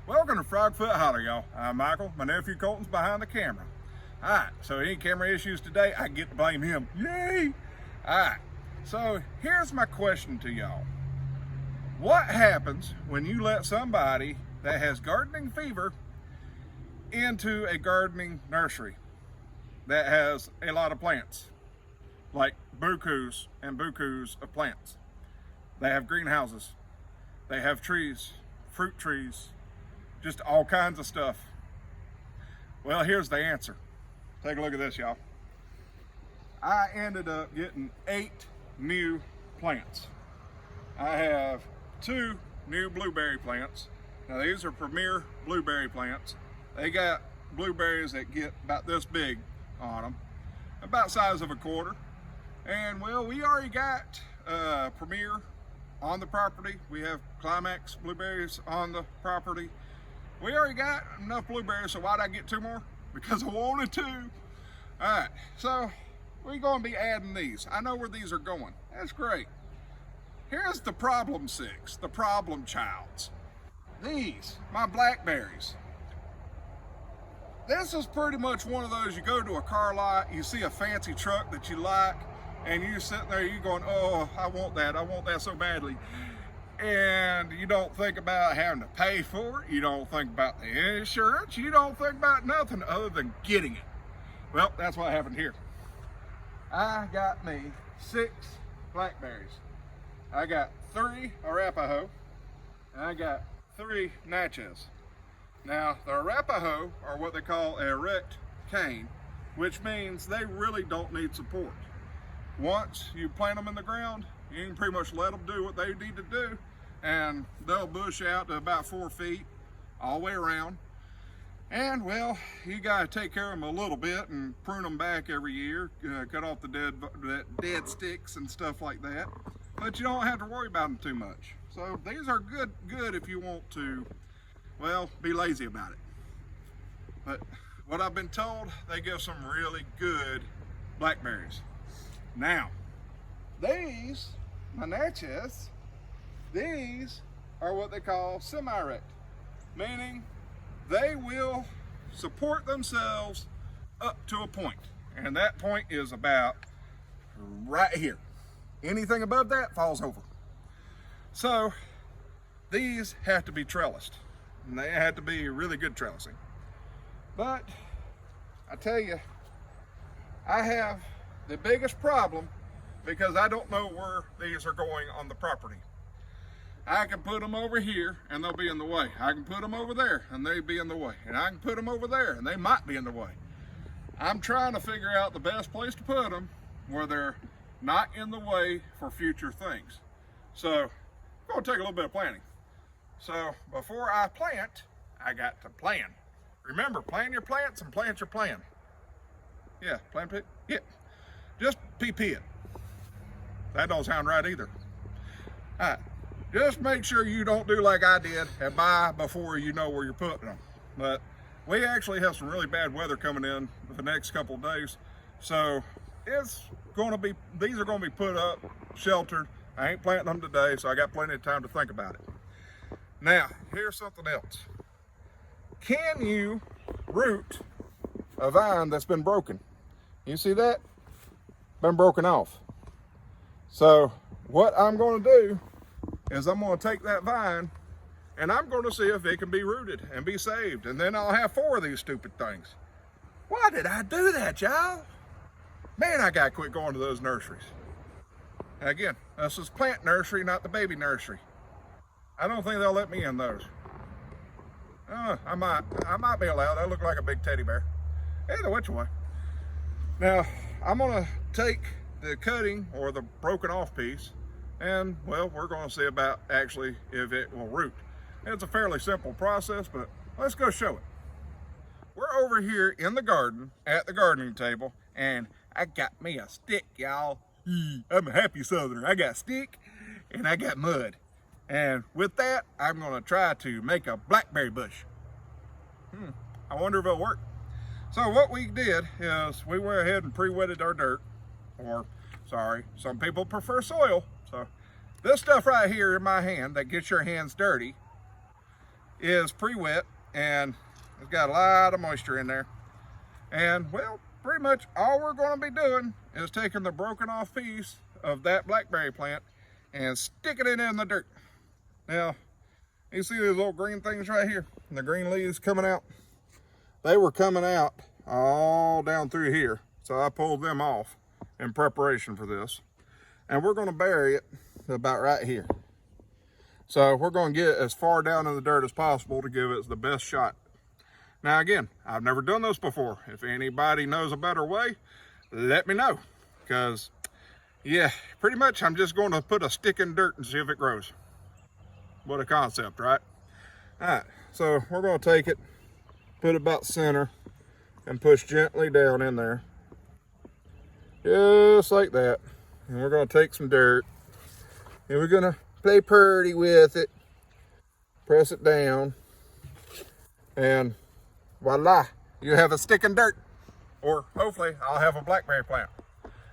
Welcome to Frogfoot Holler, y'all. I'm Michael. My nephew Colton's behind the camera. Alright, so any camera issues today, I get to blame him. Yay! Alright, so here's my question to y'all. What happens when you let somebody that has gardening fever into a gardening nursery that has a lot of plants? Like bukus and bukus of plants. They have greenhouses. They have trees, fruit trees, just all kinds of stuff. Well, here's the answer. Take a look at this, y'all. I ended up getting 8 new plants. I have 2 new blueberry plants. Now these are premier blueberry plants. They got blueberries that get about this big on them, about the size of a quarter. And well, we already got premier on the property. We have climax blueberries on the property. We already got enough blueberries, so why'd I get 2 more? Because I wanted to. All right, so we're gonna be adding these. I know where these are going. That's great. Here's the problem 6, the problem childs. These, my blackberries. This is pretty much one of those, you go to a car lot, you see a fancy truck that you like, and you're sitting there, you're going, oh, I want that so badly. And you don't think about having to pay for it, you don't think about the insurance, you don't think about nothing other than getting it. Well, that's what happened here. I got me 6 blackberries. I got 3 Arapaho, and I got 3 Natchez. Now, the Arapaho are what they call an erect cane, which means they really don't need support. Once you plant them in the ground, you can pretty much let them do what they need to do, and they'll bush out to about 4 feet all the way around. And well, you gotta take care of them a little bit and prune them back every year, cut off the dead sticks and stuff like that. But you don't have to worry about them too much. So these are good if you want to, well, be lazy about it. But what I've been told, they give some really good blackberries. Now, these, my Natchez, these are what they call semi-erect, meaning they will support themselves up to a point, and that point is about right here. Anything above that falls over. So these have to be trellised, and they have to be really good trellising. But I tell you, I have the biggest problem because I don't know where these are going on the property. I can put them over here and they'll be in the way. I can put them over there and they'll be in the way. And I can put them over there and they might be in the way. I'm trying to figure out the best place to put them where they're not in the way for future things. So it's going to take a little bit of planning. So before I plant, I got to plan. Remember, plan your plants and plant your plan. Yeah, plan, yeah. Just PP it. That don't sound right either. All right, just make sure you don't do like I did and buy before you know where you're putting them. But we actually have some really bad weather coming in for the next couple of days. So it's gonna be, these are gonna be put up, sheltered. I ain't planting them today, so I got plenty of time to think about it. Now, here's something else. Can you root a vine that's been broken? You see that? Been broken off. So what I'm going to do is I'm going to take that vine and I'm going to see if it can be rooted and be saved, and then I'll have 4 of these stupid things. Why did I do that, y'all? Man, I got to quit going to those nurseries. And again, this is plant nursery, not the baby nursery. I don't think they'll let me in those. I might be allowed. I look like a big teddy bear. Either which way. Now, I'm gonna take the cutting or the broken off piece, and well, we're gonna see about actually if it will root. It's a fairly simple process, but let's go show it. We're over here in the garden at the gardening table, and I got me a stick, y'all. I'm a happy southerner. I got a stick and I got mud. And with that, I'm gonna try to make a blackberry bush. I wonder if it'll work. So what we did is we went ahead and pre-wetted our dirt, or sorry, some people prefer soil. So this stuff right here in my hand that gets your hands dirty is pre-wet and it's got a lot of moisture in there. And well, pretty much all we're going to be doing is taking the broken off piece of that blackberry plant and sticking it in the dirt. Now, you see these little green things right here, and the green leaves coming out? They were coming out all down through here, so I pulled them off in preparation for this. And we're going to bury it about right here. So we're going to get it as far down in the dirt as possible to give it the best shot. Now again, I've never done this before. If anybody knows a better way, let me know. Because, yeah, pretty much I'm just going to put a stick in dirt and see if it grows. What a concept, right? All right, so we're going to take it, put it about center, and push gently down in there. Just like that. And we're going to take some dirt, and we're going to play pretty with it. Press it down, and voila, you have a stick in dirt. Or hopefully I'll have a blackberry plant.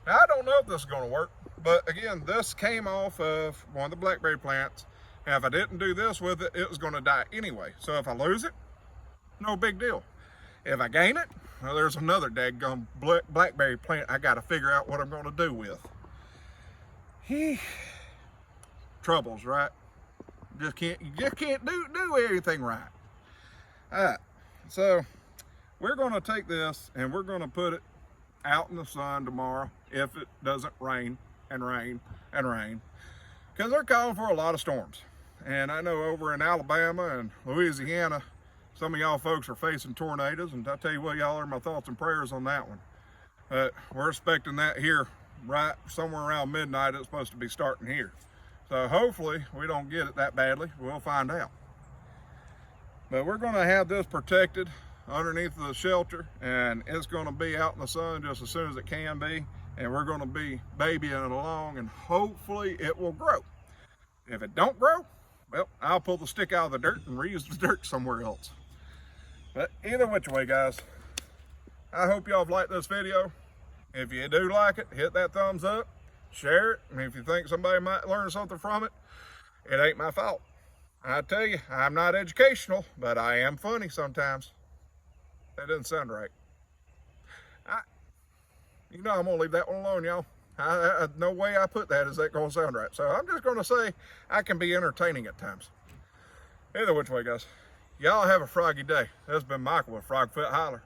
Now I don't know if this is going to work, but again, this came off of one of the blackberry plants. And if I didn't do this with it, it was going to die anyway. So if I lose it, no big deal. If I gain it, well, there's another daggone blackberry plant I got to figure out what I'm going to do with. Troubles, right? You just can't do everything right. All right. So we're going to take this and we're going to put it out in the sun tomorrow if it doesn't rain and rain and rain, because they're calling for a lot of storms. And I know over in Alabama and Louisiana, some of y'all folks are facing tornadoes, and I tell you what, y'all are my thoughts and prayers on that one. But we're expecting that here right somewhere around midnight. It's supposed to be starting here. So hopefully we don't get it that badly. We'll find out. But we're going to have this protected underneath the shelter, and it's going to be out in the sun just as soon as it can be, and we're going to be babying it along, and hopefully it will grow. If it don't grow, well, I'll pull the stick out of the dirt and reuse the dirt somewhere else. But either which way, guys, I hope y'all have liked this video. If you do like it, hit that thumbs up, share it, and if you think somebody might learn something from it, it ain't my fault. I tell you, I'm not educational, but I am funny sometimes. That doesn't sound right. You know I'm gonna leave that one alone, y'all. No way I put that is that gonna sound right. So I'm just gonna say I can be entertaining at times. Either which way, guys, y'all have a froggy day. This has been Michael with Frogfoot Holler.